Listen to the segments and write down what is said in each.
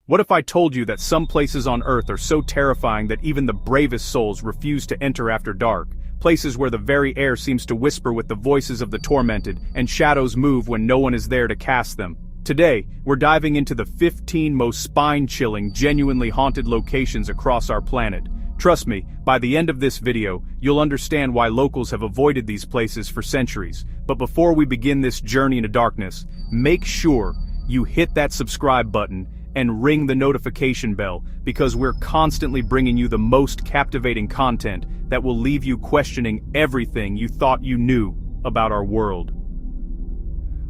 What if I told you that some places on Earth are so terrifying that even the bravest souls refuse to enter after dark? Places where the very air seems to whisper with the voices of the tormented, and shadows move when no one is there to cast them. Today, we're diving into the 15 most spine-chilling, genuinely haunted locations across our planet. Trust me, by the end of this video, you'll understand why locals have avoided these places for centuries. But before we begin this journey into darkness, make sure you hit that subscribe button and ring the notification bell, because we're constantly bringing you the most captivating content that will leave you questioning everything you thought you knew about our world.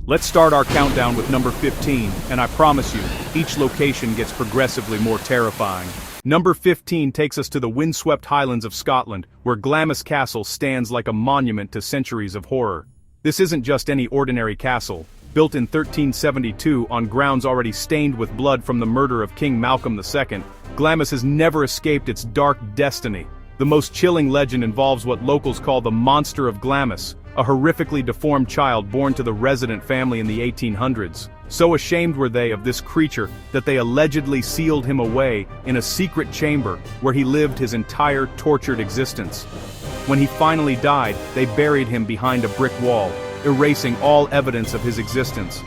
Let's start our countdown with number 15, and I promise you, each location gets progressively more terrifying. Number 15 takes us to the windswept highlands of Scotland, where Glamus Castle stands like a monument to centuries of horror. This isn't just any ordinary castle. Built in 1372 on grounds already stained with blood from the murder of King Malcolm II, Glamus has never escaped its dark destiny. The most chilling legend involves what locals call the Monster of Glamus, a horrifically deformed child born to the resident family in the 1800s. So ashamed were they of this creature that they allegedly sealed him away in a secret chamber where he lived his entire tortured existence. When he finally died, they buried him behind a brick wall, erasing all evidence of his existence.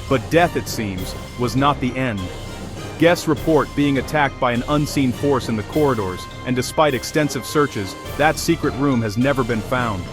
But death, it seems, was not the end. Guests report being attacked by an unseen force in the corridors, and despite extensive searches, that secret room has never been found.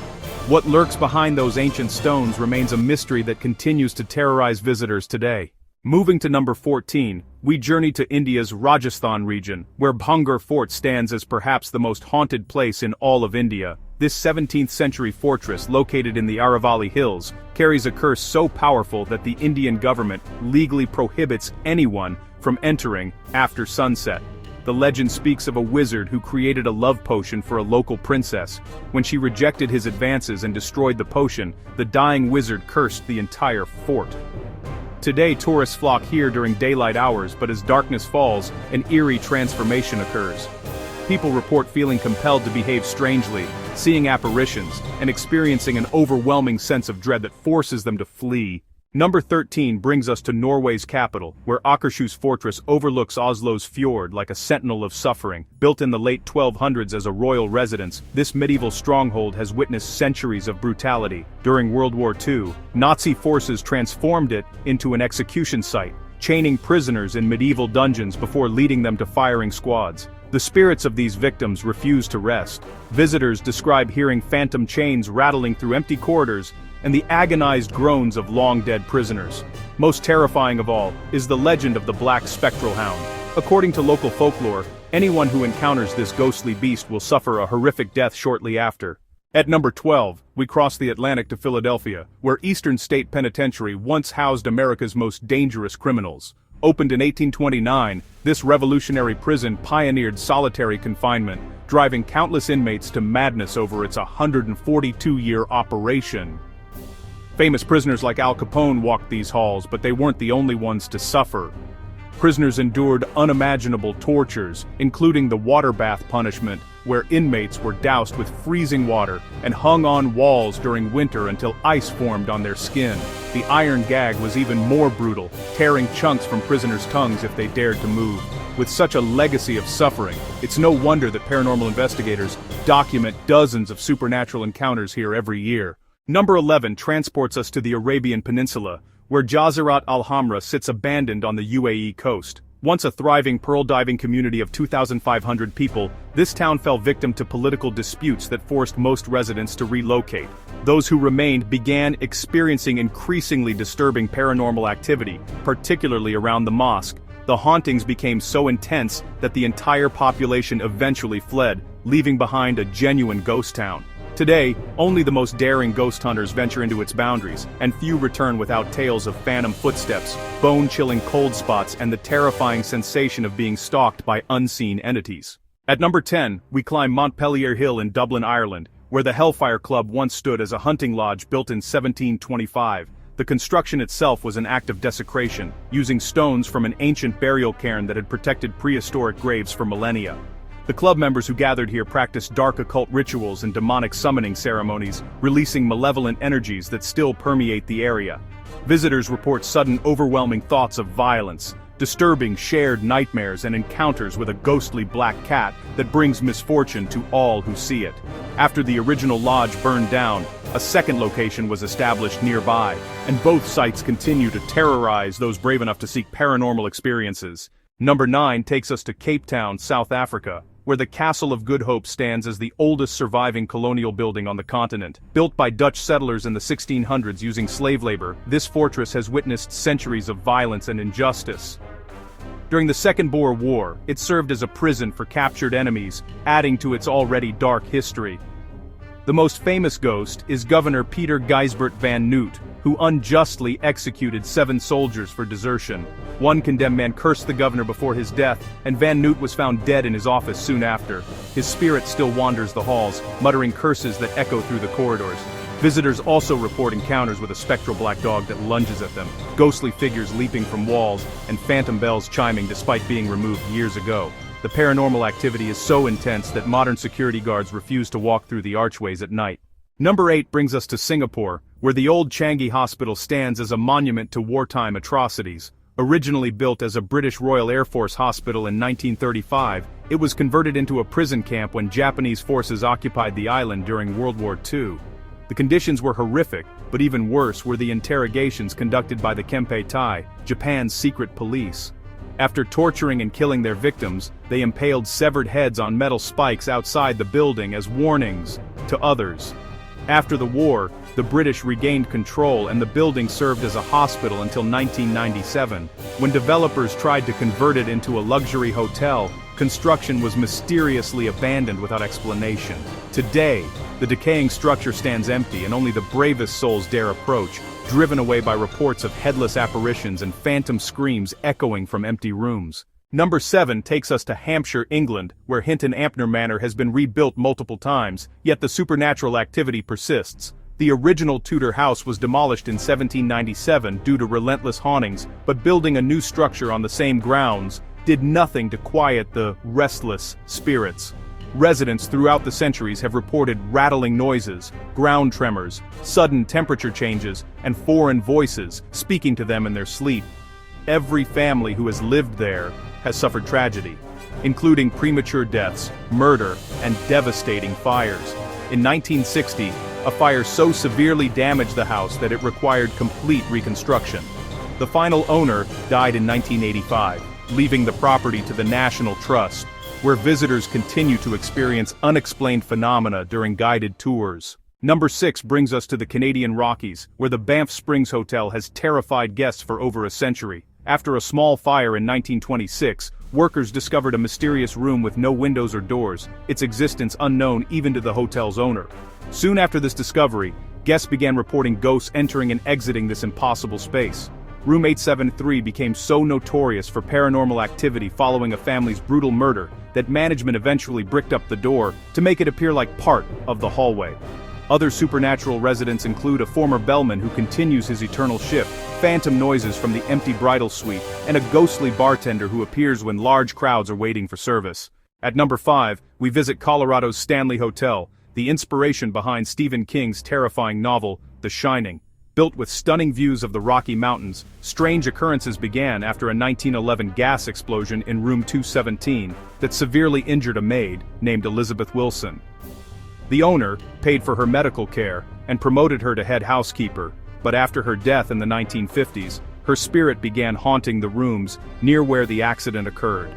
What lurks behind those ancient stones remains a mystery that continues to terrorize visitors today. Moving to number 14, we journey to India's Rajasthan region, where Bhungar Fort stands as perhaps the most haunted place in all of India. This 17th century fortress, located in the Aravalli Hills, carries a curse so powerful that the Indian government legally prohibits anyone from entering after sunset. The legend speaks of a wizard who created a love potion for a local princess. When she rejected his advances and destroyed the potion, the dying wizard cursed the entire fort. Today, tourists flock here during daylight hours, but as darkness falls, an eerie transformation occurs. People report feeling compelled to behave strangely, seeing apparitions, and experiencing an overwhelming sense of dread that forces them to flee. Number 13 brings us to Norway's capital, where Akershus Fortress overlooks Oslo's fjord like a sentinel of suffering. Built in the late 1200s as a royal residence, this medieval stronghold has witnessed centuries of brutality. During World War II, Nazi forces transformed it into an execution site, chaining prisoners in medieval dungeons before leading them to firing squads. The spirits of these victims refuse to rest. Visitors describe hearing phantom chains rattling through empty corridors and the agonized groans of long-dead prisoners. Most terrifying of all is the legend of the black spectral hound. According to local folklore, anyone who encounters this ghostly beast will suffer a horrific death shortly after. At number 12, we cross the Atlantic to Philadelphia, where Eastern State Penitentiary once housed America's most dangerous criminals. Opened in 1829, this revolutionary prison pioneered solitary confinement, driving countless inmates to madness over its 142-year operation. Famous prisoners like Al Capone walked these halls, but they weren't the only ones to suffer. Prisoners endured unimaginable tortures, including the water bath punishment, where inmates were doused with freezing water and hung on walls during winter until ice formed on their skin. The iron gag was even more brutal, tearing chunks from prisoners' tongues if they dared to move. With such a legacy of suffering, it's no wonder that paranormal investigators document dozens of supernatural encounters here every year. Number 11 transports us to the Arabian Peninsula, where Jazirah al-Hamra sits abandoned on the UAE coast. Once a thriving pearl diving community of 2,500 people, this town fell victim to political disputes that forced most residents to relocate. Those who remained began experiencing increasingly disturbing paranormal activity, particularly around the mosque. The hauntings became so intense that the entire population eventually fled, leaving behind a genuine ghost town. Today, only the most daring ghost hunters venture into its boundaries, and few return without tales of phantom footsteps, bone-chilling cold spots, and the terrifying sensation of being stalked by unseen entities. At number 10, we climb Montpellier Hill in Dublin, Ireland, where the Hellfire Club once stood as a hunting lodge built in 1725. The construction itself was an act of desecration, using stones from an ancient burial cairn that had protected prehistoric graves for millennia. The club members who gathered here practiced dark occult rituals and demonic summoning ceremonies, releasing malevolent energies that still permeate the area. Visitors report sudden overwhelming thoughts of violence, disturbing shared nightmares and encounters with a ghostly black cat that brings misfortune to all who see it. After the original lodge burned down, a second location was established nearby, and both sites continue to terrorize those brave enough to seek paranormal experiences. Number 9 takes us to Cape Town, South Africa, where the Castle of Good Hope stands as the oldest surviving colonial building on the continent. Built by Dutch settlers in the 1600s using slave labor, this fortress has witnessed centuries of violence and injustice. During the Second Boer War, it served as a prison for captured enemies, adding to its already dark history. The most famous ghost is Governor Peter Gijsbert van Noot, who unjustly executed 7 soldiers for desertion. One condemned man cursed the governor before his death, and Van Noot was found dead in his office soon after. His spirit still wanders the halls, muttering curses that echo through the corridors. Visitors also report encounters with a spectral black dog that lunges at them, ghostly figures leaping from walls, and phantom bells chiming despite being removed years ago. The paranormal activity is so intense that modern security guards refuse to walk through the archways at night. Number 8 brings us to Singapore, where the old Changi Hospital stands as a monument to wartime atrocities. Originally built as a British Royal Air Force hospital in 1935, it was converted into a prison camp when Japanese forces occupied the island during World War II. The conditions were horrific, but even worse were the interrogations conducted by the Kempei Tai, Japan's secret police. After torturing and killing their victims, they impaled severed heads on metal spikes outside the building as warnings to others. After the war, the British regained control and the building served as a hospital until 1997. When developers tried to convert it into a luxury hotel, construction was mysteriously abandoned without explanation. Today, the decaying structure stands empty and only the bravest souls dare approach, driven away by reports of headless apparitions and phantom screams echoing from empty rooms. Number 7 takes us to Hampshire, England, where Hinton Ampner Manor has been rebuilt multiple times, yet the supernatural activity persists. The original Tudor house was demolished in 1797 due to relentless hauntings, but building a new structure on the same grounds did nothing to quiet the restless spirits. Residents throughout the centuries have reported rattling noises, ground tremors, sudden temperature changes, and foreign voices speaking to them in their sleep. Every family who has lived there has suffered tragedy, including premature deaths, murder, and devastating fires. In 1960, a fire so severely damaged the house that it required complete reconstruction. The final owner died in 1985, leaving the property to the National Trust, where visitors continue to experience unexplained phenomena during guided tours. Number 6 brings us to the Canadian Rockies, where the Banff Springs Hotel has terrified guests for over a century. After a small fire in 1926, workers discovered a mysterious room with no windows or doors, its existence unknown even to the hotel's owner. Soon after this discovery, guests began reporting ghosts entering and exiting this impossible space. Room 873 became so notorious for paranormal activity following a family's brutal murder that management eventually bricked up the door to make it appear like part of the hallway. Other supernatural residents include a former bellman who continues his eternal shift, phantom noises from the empty bridal suite, and a ghostly bartender who appears when large crowds are waiting for service. At number 5, we visit Colorado's Stanley Hotel, the inspiration behind Stephen King's terrifying novel, The Shining. Built with stunning views of the Rocky Mountains, strange occurrences began after a 1911 gas explosion in room 217 that severely injured a maid named Elizabeth Wilson. The owner paid for her medical care and promoted her to head housekeeper, but after her death in the 1950s, her spirit began haunting the rooms near where the accident occurred.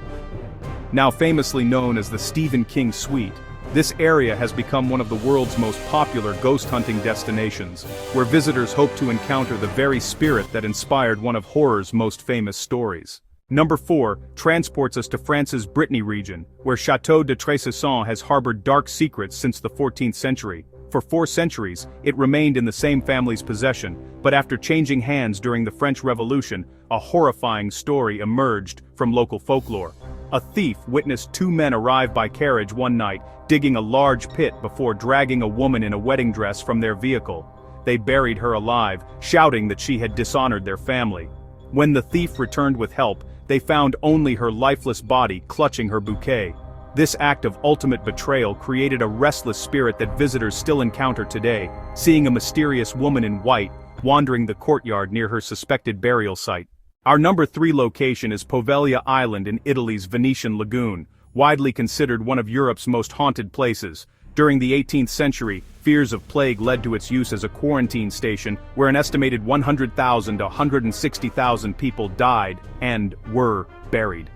Now famously known as the Stephen King Suite, this area has become one of the world's most popular ghost hunting destinations, where visitors hope to encounter the very spirit that inspired one of horror's most famous stories. Number 4 transports us to France's Brittany region, where Château de Trécesson has harbored dark secrets since the 14th century. For 4 centuries, it remained in the same family's possession, but after changing hands during the French Revolution, a horrifying story emerged from local folklore. A thief witnessed 2 men arrive by carriage one night, digging a large pit before dragging a woman in a wedding dress from their vehicle. They buried her alive, shouting that she had dishonored their family. When the thief returned with help, they found only her lifeless body clutching her bouquet. This act of ultimate betrayal created a restless spirit that visitors still encounter today, seeing a mysterious woman in white wandering the courtyard near her suspected burial site. Our number 3 location is Poveglia Island in Italy's Venetian lagoon, widely considered one of Europe's most haunted places. During the 18th century, fears of plague led to its use as a quarantine station where an estimated 100,000 to 160,000 people died and were buried.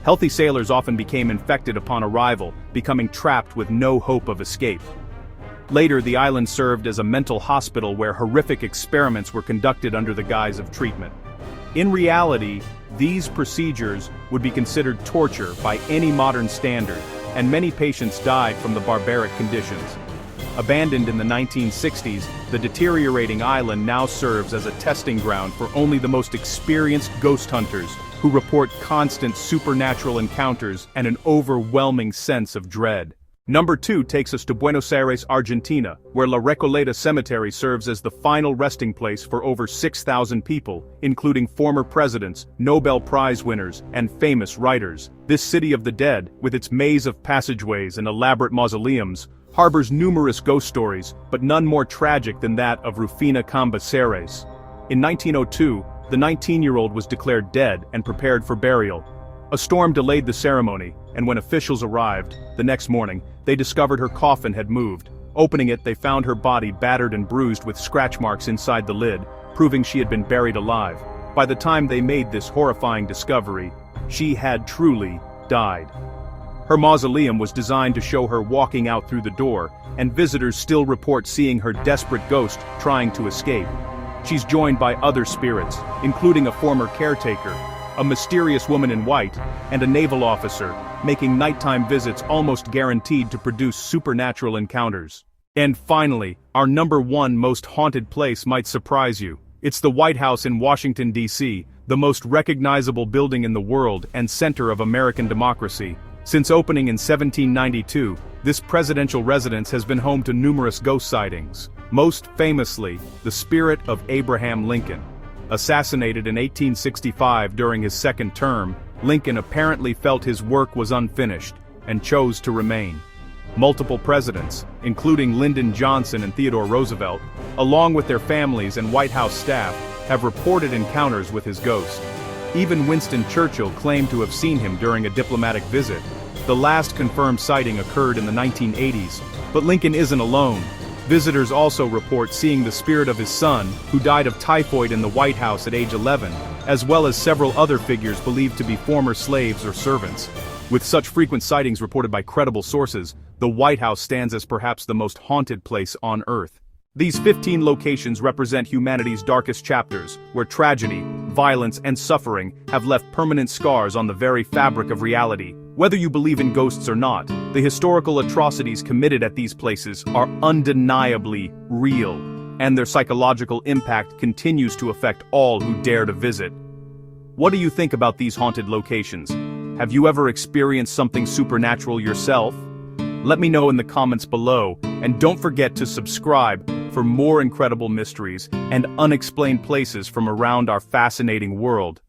Healthy sailors often became infected upon arrival, becoming trapped with no hope of escape. Later, the island served as a mental hospital where horrific experiments were conducted under the guise of treatment. In reality, these procedures would be considered torture by any modern standard, and many patients died from the barbaric conditions. Abandoned in the 1960s, the deteriorating island now serves as a testing ground for only the most experienced ghost hunters who report constant supernatural encounters and an overwhelming sense of dread. Number 2 takes us to Buenos Aires, Argentina, where La Recoleta Cemetery serves as the final resting place for over 6,000 people, including former presidents, Nobel Prize winners, and famous writers. This city of the dead, with its maze of passageways and elaborate mausoleums, harbors numerous ghost stories, but none more tragic than that of Rufina Cambaceres. In 1902, the 19-year-old was declared dead and prepared for burial. A storm delayed the ceremony, and when officials arrived, the next morning, they discovered her coffin had moved. Opening it, they found her body battered and bruised with scratch marks inside the lid, proving she had been buried alive. By the time they made this horrifying discovery, she had truly died. Her mausoleum was designed to show her walking out through the door, and visitors still report seeing her desperate ghost trying to escape. She's joined by other spirits, including a former caretaker, a mysterious woman in white, and a naval officer, making nighttime visits almost guaranteed to produce supernatural encounters. And finally, our number 1 most haunted place might surprise you. It's the White House in Washington, D.C., the most recognizable building in the world and center of American democracy. Since opening in 1792, this presidential residence has been home to numerous ghost sightings. Most famously, the spirit of Abraham Lincoln. Assassinated in 1865 during his second term, Lincoln apparently felt his work was unfinished, and chose to remain. Multiple presidents, including Lyndon Johnson and Theodore Roosevelt, along with their families and White House staff, have reported encounters with his ghost. Even Winston Churchill claimed to have seen him during a diplomatic visit. The last confirmed sighting occurred in the 1980s, but Lincoln isn't alone. Visitors also report seeing the spirit of his son, who died of typhoid in the White House at age 11, as well as several other figures believed to be former slaves or servants. With such frequent sightings reported by credible sources, the White House stands as perhaps the most haunted place on Earth. These 15 locations represent humanity's darkest chapters, where tragedy, violence, and suffering have left permanent scars on the very fabric of reality. Whether you believe in ghosts or not, the historical atrocities committed at these places are undeniably real, and their psychological impact continues to affect all who dare to visit. What do you think about these haunted locations? Have you ever experienced something supernatural yourself? Let me know in the comments below, and don't forget to subscribe for more incredible mysteries and unexplained places from around our fascinating world.